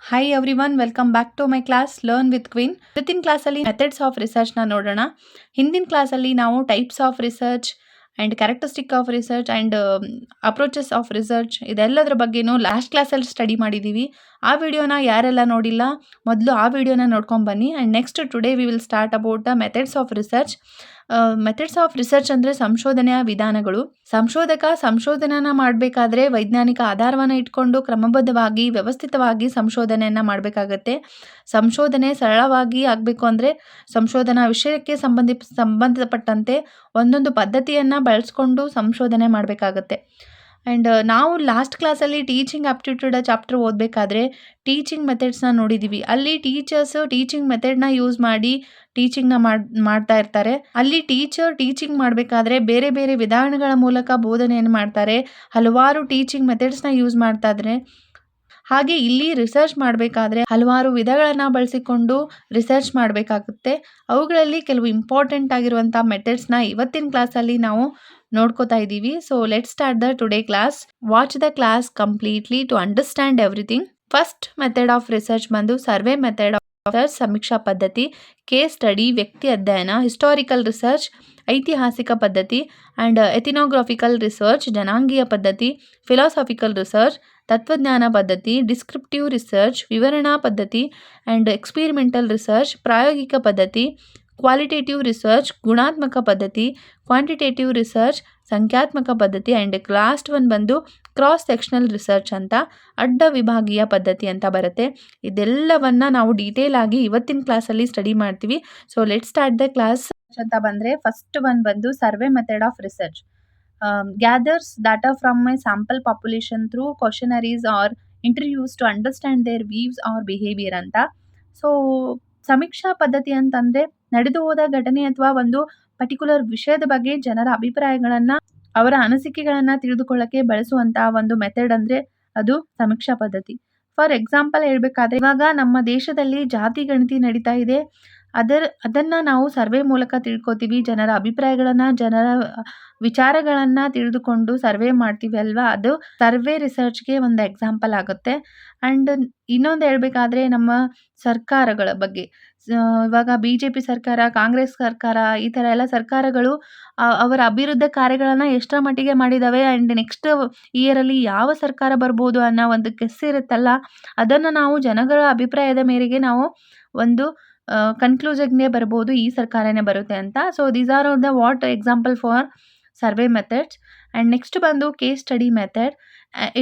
Hi everyone, welcome back to my class learn with queen. ಇವತ್ತಿನ ಕ್ಲಾಸಲ್ಲಿ methods of ರಿಸರ್ಚ್ನ ನೋಡೋಣ. ಹಿಂದಿನ ಕ್ಲಾಸಲ್ಲಿ ನಾವು types of research and characteristic of research and approaches of research ಇದೆಲ್ಲದರ ಬಗ್ಗೆನೂ ಲಾಸ್ಟ್ ಕ್ಲಾಸಲ್ಲಿ ಸ್ಟಡಿ ಮಾಡಿದ್ದೀವಿ. ಆ ವಿಡಿಯೋನ ಯಾರೆಲ್ಲ ನೋಡಿಲ್ಲ ಮೊದಲು ಆ ವಿಡಿಯೋನ ನೋಡ್ಕೊಂಡು ಬನ್ನಿ. And next today we will start about the methods of research. Methods of research ಅಂದರೆ ಸಂಶೋಧನೆಯ ವಿಧಾನಗಳು. ಸಂಶೋಧಕ ಸಂಶೋಧನೆಯನ್ನು ಮಾಡಬೇಕಾದ್ರೆ ವೈಜ್ಞಾನಿಕ ಆಧಾರವನ್ನು ಇಟ್ಕೊಂಡು ಕ್ರಮಬದ್ಧವಾಗಿ ವ್ಯವಸ್ಥಿತವಾಗಿ ಸಂಶೋಧನೆಯನ್ನು ಮಾಡಬೇಕಾಗತ್ತೆ. ಸಂಶೋಧನೆ ಸರಳವಾಗಿ ಆಗಬೇಕು ಅಂದರೆ ಸಂಶೋಧನಾ ವಿಷಯಕ್ಕೆ ಸಂಬಂಧಪಟ್ಟಂತೆ ಒಂದೊಂದು ಪದ್ಧತಿಯನ್ನು ಬಳಸ್ಕೊಂಡು ಸಂಶೋಧನೆ ಮಾಡಬೇಕಾಗತ್ತೆ. ಆ್ಯಂಡ್ ನಾವು ಲಾಸ್ಟ್ ಕ್ಲಾಸಲ್ಲಿ ಟೀಚಿಂಗ್ ಆಪ್ಟಿಟ್ಯೂಡ್ ಚಾಪ್ಟರ್ ಓದಬೇಕಾದ್ರೆ ಟೀಚಿಂಗ್ ಮೆಥಡ್ಸ್ನ ನೋಡಿದ್ದೀವಿ. ಅಲ್ಲಿ ಟೀಚರ್ಸ್ ಟೀಚಿಂಗ್ ಮೆಥಡ್ನ ಯೂಸ್ ಮಾಡಿ ಟೀಚಿಂಗ್ನ ಮಾಡ್ತಾ ಇರ್ತಾರೆ. ಅಲ್ಲಿ ಟೀಚರ್ ಟೀಚಿಂಗ್ ಮಾಡಬೇಕಾದ್ರೆ ಬೇರೆ ಬೇರೆ ವಿಧಾನಗಳ ಮೂಲಕ ಬೋಧನೆಯನ್ನು ಮಾಡ್ತಾರೆ. ಹಲವಾರು ಟೀಚಿಂಗ್ ಮೆಥಡ್ಸ್ನ ಯೂಸ್ ಮಾಡ್ತಾ ಇದ್ದಾರೆ. ಹಾಗೆ ಇಲ್ಲಿ ರಿಸರ್ಚ್ ಮಾಡಬೇಕಾದ್ರೆ ಹಲವಾರು ವಿಧಗಳನ್ನು ಬಳಸಿಕೊಂಡು ರಿಸರ್ಚ್ ಮಾಡಬೇಕಾಗುತ್ತೆ. ಅವುಗಳಲ್ಲಿ ಕೆಲವು ಇಂಪಾರ್ಟೆಂಟ್ ಆಗಿರುವಂಥ ಮೆಥಡ್ಸ್ನ ಇವತ್ತಿನ ಕ್ಲಾಸಲ್ಲಿ ನಾವು ನೋಡ್ಕೋತಾ ಇದ್ದೀವಿ. So let start the today class. Watch the class completely to understand everything. First method of research ಬಂದು ಸರ್ವೆ ಮೆಥಡ್ ಆಫ್ ಸಮೀಕ್ಷಾ ಪದ್ಧತಿ, ಕೇಸ್ ಸ್ಟಡಿ, ವ್ಯಕ್ತಿ ಅಧ್ಯಯನ, ಹಿಸ್ಟಾರಿಕಲ್ ರಿಸರ್ಚ್ ಐತಿಹಾಸಿಕ ಪದ್ಧತಿ, ಆ್ಯಂಡ್ ಎಥಿನೋಗ್ರಾಫಿಕಲ್ ರಿಸರ್ಚ್ ಜನಾಂಗೀಯ ಪದ್ಧತಿ, ಫಿಲಾಸಾಫಿಕಲ್ ರಿಸರ್ಚ್ ತತ್ವಜ್ಞಾನ ಪದ್ಧತಿ, ಡಿಸ್ಕ್ರಿಪ್ಟಿವ್ ರಿಸರ್ಚ್ ವಿವರಣಾ ಪದ್ಧತಿ, ಆ್ಯಂಡ್ ಎಕ್ಸ್ಪೆರಿಮೆಂಟಲ್ ರಿಸರ್ಚ್ ಪ್ರಾಯೋಗಿಕ ಪದ್ಧತಿ, ಕ್ವಾಲಿಟೇಟಿವ್ ರಿಸರ್ಚ್ ಗುಣಾತ್ಮಕ ಪದ್ಧತಿ, ಕ್ವಾಂಟಿಟೇಟಿವ್ ರಿಸರ್ಚ್ ಸಂಖ್ಯಾತ್ಮಕ ಪದ್ಧತಿ, ಆ್ಯಂಡ್ ಲಾಸ್ಟ್ ಒನ್ ಬಂದು ಕ್ರಾಸ್ ಸೆಕ್ಷನಲ್ ರಿಸರ್ಚ್ ಅಂತ ಅಡ್ಡ ವಿಭಾಗೀಯ ಪದ್ಧತಿ ಅಂತ ಬರುತ್ತೆ. ಇದೆಲ್ಲವನ್ನು ನಾವು ಡೀಟೇಲ್ ಆಗಿ ಇವತ್ತಿನ ಕ್ಲಾಸಲ್ಲಿ ಸ್ಟಡಿ ಮಾಡ್ತೀವಿ. So let start the class ಅಂತ ಬಂದರೆ ಫಸ್ಟ್ ಒನ್ ಬಂದು survey method of research. Gathers data from a sample population through questionnaires or interviews to understand their views or behavior ಅಂತ. ಸೊ ಸಮೀಕ್ಷಾ ಪದ್ಧತಿ ಅಂತಂದರೆ ನಡೆದು ಹೋದ ಘಟನೆ ಅಥವಾ ಒಂದು ಪರ್ಟಿಕ್ಯುಲರ್ ವಿಷಯದ ಬಗ್ಗೆ ಜನರ ಅಭಿಪ್ರಾಯಗಳನ್ನು ಅವರ ಅನಿಸಿಕೆಗಳನ್ನು ತಿಳಿದುಕೊಳ್ಳಕ್ಕೆ ಬಳಸುವಂಥ ಒಂದು ಮೆಥಡ್ ಅಂದರೆ ಅದು ಸಮೀಕ್ಷಾ ಪದ್ಧತಿ. ಫಾರ್ ಎಕ್ಸಾಂಪಲ್ ಹೇಳಬೇಕಾದ್ರೆ ಇವಾಗ ನಮ್ಮ ದೇಶದಲ್ಲಿ ಜಾತಿ ಗಣತಿ ನಡೀತಾ ಇದೆ. ಅದನ್ನು ನಾವು ಸರ್ವೆ ಮೂಲಕ ತಿಳ್ಕೊತೀವಿ. ಜನರ ಅಭಿಪ್ರಾಯಗಳನ್ನು ಜನರ ವಿಚಾರಗಳನ್ನು ತಿಳಿದುಕೊಂಡು ಸರ್ವೆ ಮಾಡ್ತೀವಿ ಅಲ್ವಾ, ಅದು ಸರ್ವೆ ರಿಸರ್ಚ್ಗೆ ಒಂದು ಎಕ್ಸಾಂಪಲ್ ಆಗುತ್ತೆ. ಆ್ಯಂಡ್ ಇನ್ನೊಂದು ಹೇಳಬೇಕಾದ್ರೆ ನಮ್ಮ ಸರ್ಕಾರಗಳ ಬಗ್ಗೆ, ಇವಾಗ BJP ಸರ್ಕಾರ, ಕಾಂಗ್ರೆಸ್ ಸರ್ಕಾರ, ಈ ಥರ ಎಲ್ಲ ಸರ್ಕಾರಗಳು ಅವರ ಅಭಿವೃದ್ಧಿ ಕಾರ್ಯಗಳನ್ನು ಎಷ್ಟರ ಮಟ್ಟಿಗೆ ಮಾಡಿದ್ದಾವೆ ಆ್ಯಂಡ್ ನೆಕ್ಸ್ಟ್ ಇಯರಲ್ಲಿ ಯಾವ ಸರ್ಕಾರ ಬರ್ಬೋದು ಅನ್ನೋ ಒಂದು ಗೆಸ್ ಇರುತ್ತಲ್ಲ, ಅದನ್ನು ನಾವು ಜನಗಳ ಅಭಿಪ್ರಾಯದ ಮೇರೆಗೆ ನಾವು ಒಂದು ಕನ್ಕ್ಲೂಷನ್ಗೆ ಬರ್ಬೋದು ಈ ಸರ್ಕಾರನೇ ಬರುತ್ತೆ ಅಂತ. So these are the what example for survey methods. And next ಬಂದು case study method.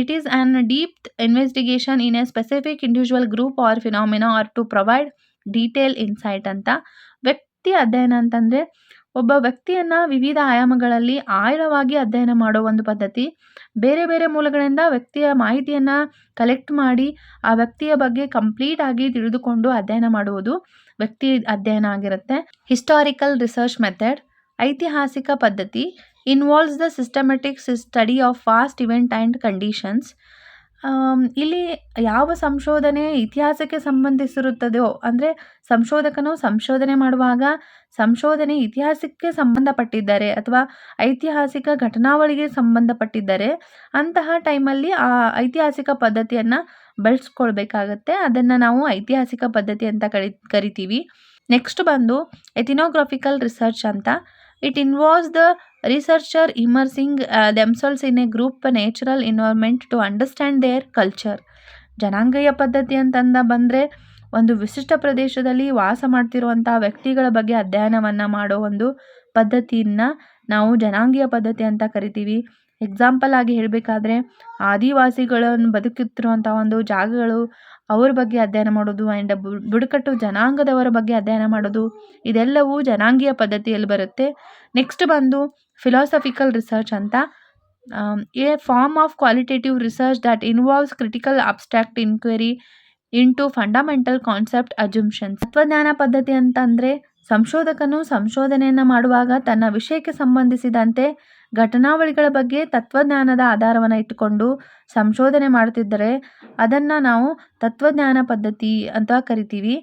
It is an deep investigation in a specific individual group or phenomena are to provide detail insight ಅಂತ. ವ್ಯಕ್ತಿ ಅಧ್ಯಯನ ಅಂತಂದರೆ ಒಬ್ಬ ವ್ಯಕ್ತಿಯನ್ನು ವಿವಿಧ ಆಯಾಮಗಳಲ್ಲಿ ಆಳವಾಗಿ ಅಧ್ಯಯನ ಮಾಡೋ ಒಂದು ಪದ್ಧತಿ. ಬೇರೆ ಬೇರೆ ಮೂಲಗಳಿಂದ ವ್ಯಕ್ತಿಯ ಮಾಹಿತಿಯನ್ನು ಕಲೆಕ್ಟ್ ಮಾಡಿ ಆ ವ್ಯಕ್ತಿಯ ಬಗ್ಗೆ ಕಂಪ್ಲೀಟ್ ಆಗಿ ತಿಳಿದುಕೊಂಡು ಅಧ್ಯಯನ ಮಾಡುವುದು ವ್ಯಕ್ತಿ ಅಧ್ಯಯನ ಆಗಿರುತ್ತೆ. ಹಿಸ್ಟಾರಿಕಲ್ ರಿಸರ್ಚ್ ಮೆಥಡ್ ಐತಿಹಾಸಿಕ ಪದ್ಧತಿ involves the systematic study of past event and conditions. ಇಲ್ಲಿ ಯಾವ ಸಂಶೋಧನೆ ಇತಿಹಾಸಕ್ಕೆ ಸಂಬಂಧಿಸಿರುತ್ತದೋ, ಅಂದರೆ ಸಂಶೋಧಕನು ಸಂಶೋಧನೆ ಮಾಡುವಾಗ ಸಂಶೋಧನೆ ಇತಿಹಾಸಕ್ಕೆ ಸಂಬಂಧಪಟ್ಟಿದ್ದಾರೆ ಅಥವಾ ಐತಿಹಾಸಿಕ ಘಟನಾವಳಿಗೆ ಸಂಬಂಧಪಟ್ಟಿದ್ದಾರೆ ಅಂತಹ ಟೈಮಲ್ಲಿ ಆ ಐತಿಹಾಸಿಕ ಪದ್ಧತಿಯನ್ನು ಬಳಸ್ಕೊಳ್ಬೇಕಾಗತ್ತೆ. ಅದನ್ನು ನಾವು ಐತಿಹಾಸಿಕ ಪದ್ಧತಿ ಅಂತ ಕರಿತೀವಿ. ನೆಕ್ಸ್ಟ್ ಬಂದು ಎಥಿನೋಗ್ರಾಫಿಕಲ್ ರಿಸರ್ಚ್ ಅಂತ. It involves the researcher immersing themselves in a group natural environment to understand their culture. ಜನಾಂಗೀಯ ಪದ್ಧತಿ ಅಂತಂದ ಬಂದರೆ ಒಂದು ವಿಶಿಷ್ಟ ಪ್ರದೇಶದಲ್ಲಿ ವಾಸ ಮಾಡ್ತಿರುವಂಥ ವ್ಯಕ್ತಿಗಳ ಬಗ್ಗೆ ಅಧ್ಯಯನವನ್ನು ಮಾಡೋ ಒಂದು ಪದ್ಧತಿಯನ್ನು ನಾವು ಜನಾಂಗೀಯ ಪದ್ಧತಿ ಅಂತ ಕರಿತೀವಿ. ಎಕ್ಸಾಂಪಲ್ ಆಗಿ ಹೇಳಬೇಕಾದ್ರೆ ಆದಿವಾಸಿಗಳನ್ನು ಬದುಕುತ್ತಿರುವಂಥ ಒಂದು ಜಾಗಗಳು, ಅವ್ರ ಬಗ್ಗೆ ಅಧ್ಯಯನ ಮಾಡೋದು, ಆ್ಯಂಡ್ ಬುಡಕಟ್ಟು ಜನಾಂಗದವರ ಬಗ್ಗೆ ಅಧ್ಯಯನ ಮಾಡೋದು, ಇದೆಲ್ಲವೂ ಜನಾಂಗೀಯ ಪದ್ಧತಿಯಲ್ಲಿ ಬರುತ್ತೆ. ನೆಕ್ಸ್ಟ್ ಬಂದು ಫಿಲಾಸಫಿಕಲ್ ರಿಸರ್ಚ್ ಅಂತ. A form of qualitative research that involves critical abstract inquiry into fundamental concept assumptions. ತತ್ವಜ್ಞಾನ ಪದ್ಧತಿ ಅಂತಂದರೆ ಸಂಶೋಧಕನು ಸಂಶೋಧನೆಯನ್ನು ಮಾಡುವಾಗ ತನ್ನ ವಿಷಯಕ್ಕೆ ಸಂಬಂಧಿಸಿದಂತೆ ಘಟನಾವಳಿಗಳ ಬಗ್ಗೆ ತತ್ವಜ್ಞಾನದ ಆಧಾರವನ್ನು ಇಟ್ಟುಕೊಂಡು ಸಂಶೋಧನೆ ಮಾಡ್ತಿದ್ದರೆ ಅದನ್ನು ನಾವು ತತ್ವಜ್ಞಾನ ಪದ್ಧತಿ ಅಂತ ಕರಿತೀವಿ.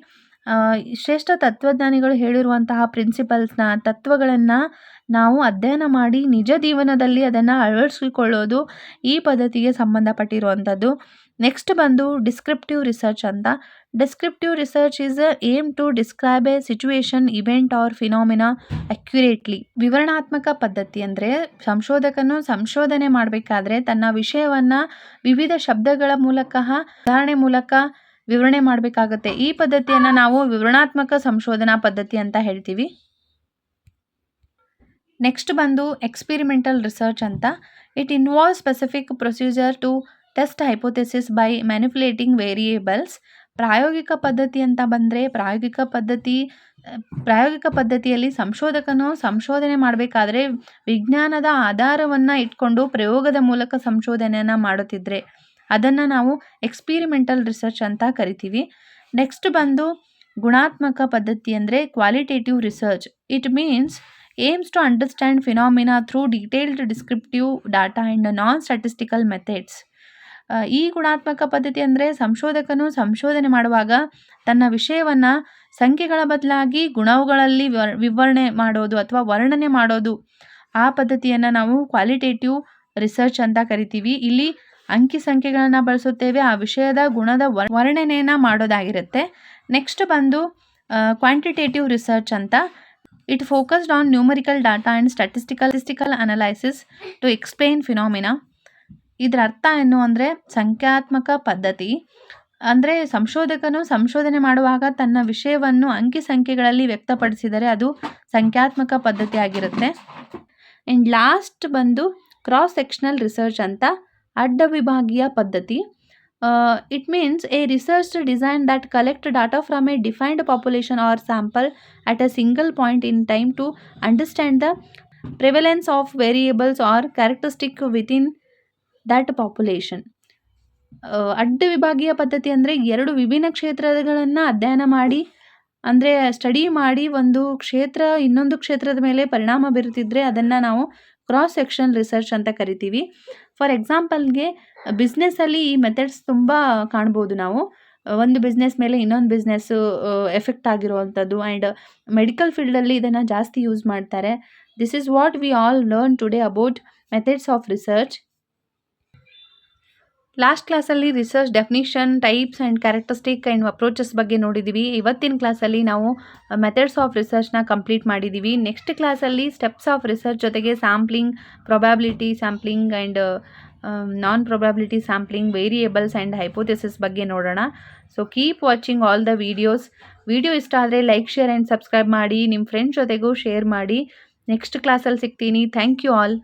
ಶ್ರೇಷ್ಠ ತತ್ವಜ್ಞಾನಿಗಳು ಹೇಳಿರುವಂತಹ ಪ್ರಿನ್ಸಿಪಲ್ಸ್ನ ತತ್ವಗಳನ್ನು ನಾವು ಅಧ್ಯಯನ ಮಾಡಿ ನಿಜ ಜೀವನದಲ್ಲಿ ಅದನ್ನು ಅಳವಡಿಸಿಕೊಳ್ಳೋದು ಈ ಪದ್ಧತಿಗೆ ಸಂಬಂಧಪಟ್ಟಿರುವಂಥದ್ದು. ನೆಕ್ಸ್ಟ್ ಬಂದು ಡಿಸ್ಕ್ರಿಪ್ಟಿವ್ ರಿಸರ್ಚ್ ಅಂತ. Descriptive research is aim to describe a situation, event or phenomena accurately. ವಿವರಣಾತ್ಮಕ ಪದ್ಧತಿ ಅಂದರೆ ಸಂಶೋಧಕನು ಸಂಶೋಧನೆ ಮಾಡಬೇಕಾದ್ರೆ ತನ್ನ ವಿಷಯವನ್ನು ವಿವಿಧ ಶಬ್ದಗಳ ಮೂಲಕ, ಉದಾಹರಣೆ ಮೂಲಕ ವಿವರಣೆ ಮಾಡಬೇಕಾಗುತ್ತೆ. ಈ ಪದ್ಧತಿಯನ್ನು ನಾವು ವಿವರಣಾತ್ಮಕ ಸಂಶೋಧನಾ ಪದ್ಧತಿ ಅಂತ ಹೇಳ್ತೀವಿ. ನೆಕ್ಸ್ಟ್ ಬಂದು ಎಕ್ಸ್ಪಿರಿಮೆಂಟಲ್ ರಿಸರ್ಚ್ ಅಂತ. It involve specific procedure to test hypothesis by manipulating variables. ಪ್ರಾಯೋಗಿಕ ಪದ್ಧತಿ ಅಂತ ಬಂದರೆ ಪ್ರಾಯೋಗಿಕ ಪದ್ಧತಿಯಲ್ಲಿ ಸಂಶೋಧಕನು ಸಂಶೋಧನೆ ಮಾಡಬೇಕಾದ್ರೆ ವಿಜ್ಞಾನದ ಆಧಾರವನ್ನು ಇಟ್ಕೊಂಡು ಪ್ರಯೋಗದ ಮೂಲಕ ಸಂಶೋಧನೆಯನ್ನು ಮಾಡುತ್ತಿದ್ದರೆ ಅದನ್ನು ನಾವು ಎಕ್ಸ್ಪಿರಿಮೆಂಟಲ್ ರಿಸರ್ಚ್ ಅಂತ ಕರಿತೀವಿ. ನೆಕ್ಸ್ಟ್ ಬಂದು ಗುಣಾತ್ಮಕ ಪದ್ಧತಿ ಅಂದರೆ qualitative research. It means aims to understand phenomena through detailed descriptive data and non statistical methods. ಈ ಗುಣಾತ್ಮಕ ಪದ್ಧತಿ ಅಂದರೆ ಸಂಶೋಧಕನು ಸಂಶೋಧನೆ ಮಾಡುವಾಗ ತನ್ನ ವಿಷಯವನ್ನು ಸಂಖ್ಯೆಗಳ ಬದಲಾಗಿ ಗುಣಗಳಲ್ಲಿ ವಿವರಣೆ ಮಾಡೋದು ಅಥವಾ ವರ್ಣನೆ ಮಾಡೋದು, ಆ ಪದ್ಧತಿಯನ್ನು ನಾವು ಕ್ವಾಲಿಟೇಟಿವ್ ರಿಸರ್ಚ್ ಅಂತ ಕರಿತೀವಿ. ಇಲ್ಲಿ ಅಂಕಿ ಸಂಖ್ಯೆಗಳನ್ನು ಬಳಸುತ್ತೇವೆ, ಆ ವಿಷಯದ ಗುಣದ ವರ್ಣನೆಯನ್ನು ಮಾಡೋದಾಗಿರುತ್ತೆ. ನೆಕ್ಸ್ಟ್ ಬಂದು ಕ್ವಾಂಟಿಟೇಟಿವ್ ರಿಸರ್ಚ್ ಅಂತ. It focused on numerical data and statistical analysis to explain phenomena. ಇದರ ಅರ್ಥ ಏನು ಅಂದರೆ ಸಂಖ್ಯಾತ್ಮಕ ಪದ್ಧತಿ ಅಂದರೆ ಸಂಶೋಧಕನು ಸಂಶೋಧನೆ ಮಾಡುವಾಗ ತನ್ನ ವಿಷಯವನ್ನು ಅಂಕಿ ಸಂಖ್ಯೆಗಳಲ್ಲಿ ವ್ಯಕ್ತಪಡಿಸಿದರೆ ಅದು ಸಂಖ್ಯಾತ್ಮಕ ಪದ್ಧತಿ ಆಗಿರುತ್ತೆ. ಆ್ಯಂಡ್ ಲಾಸ್ಟ್ ಬಂದು ಕ್ರಾಸ್ ಸೆಕ್ಷನಲ್ ರಿಸರ್ಚ್ ಅಂತ. ಅಡ್ಡ ವಿಭಾಗೀಯ ಪದ್ಧತಿ. It means a research design that collect data from a defined population or sample at a single point in time to understand the prevalence of variables or characteristic within that population. ಅಡ್ಡ ವಿಭಾಗೀಯ ಪದ್ಧತಿ ಅಂದರೆ ಎರಡು ವಿಭಿನ್ನ ಕ್ಷೇತ್ರಗಳನ್ನು ಅಧ್ಯಯನ ಮಾಡಿ ಅಂದರೆ ಸ್ಟಡಿ ಮಾಡಿ ಒಂದು ಕ್ಷೇತ್ರ ಇನ್ನೊಂದು ಕ್ಷೇತ್ರದ ಮೇಲೆ ಪರಿಣಾಮ ಬೀರುತ್ತಿದ್ದರೆ ಅದನ್ನು ನಾವು ಕ್ರಾಸ್ ಸೆಕ್ಷನ್ ರಿಸರ್ಚ್ ಅಂತ ಕರಿತೀವಿ. ಫಾರ್ ಎಕ್ಸಾಂಪಲ್ಗೆ ಬಿಸ್ನೆಸ್ಸಲ್ಲಿ ಈ ಮೆಥಡ್ಸ್ ತುಂಬ ಕಾಣ್ಬೋದು ನಾವು. ಒಂದು ಬಿಸ್ನೆಸ್ ಮೇಲೆ ಇನ್ನೊಂದು ಬಿಸ್ನೆಸ್ಸು ಎಫೆಕ್ಟ್ ಆಗಿರುವಂಥದ್ದು. ಆ್ಯಂಡ್ ಮೆಡಿಕಲ್ ಫೀಲ್ಡಲ್ಲಿ ಇದನ್ನು ಜಾಸ್ತಿ ಯೂಸ್ ಮಾಡ್ತಾರೆ. This is what we all learn today about methods of research. Last ಕ್ಲಾಸಲ್ಲಿ research definition, types and characteristic and approaches ಬಗ್ಗೆ ನೋಡಿದ್ದೀವಿ. ಇವತ್ತಿನ ಕ್ಲಾಸಲ್ಲಿ ನಾವು ಮೆಥಡ್ಸ್ ಆಫ್ ರಿಸರ್ಚ್ನ ಕಂಪ್ಲೀಟ್ ಮಾಡಿದ್ದೀವಿ. ನೆಕ್ಸ್ಟ್ ಕ್ಲಾಸಲ್ಲಿ ಸ್ಟೆಪ್ಸ್ ಆಫ್ ರಿಸರ್ಚ್ ಜೊತೆಗೆ sampling, probability sampling and non probability sampling, variables and hypothesis ಬಗ್ಗೆ ನೋಡೋಣ. So keep watching all the videos. Video ಇಷ್ಟ ಆದರೆ ಲೈಕ್, ಶೇರ್ ಆ್ಯಂಡ್ ಸಬ್ಸ್ಕ್ರೈಬ್ ಮಾಡಿ. ನಿಮ್ಮ ಫ್ರೆಂಡ್ಸ್ ಜೊತೆಗೂ ಶೇರ್ ಮಾಡಿ. ನೆಕ್ಸ್ಟ್ ಕ್ಲಾಸಲ್ಲಿ ಸಿಗ್ತೀನಿ. Thank you all.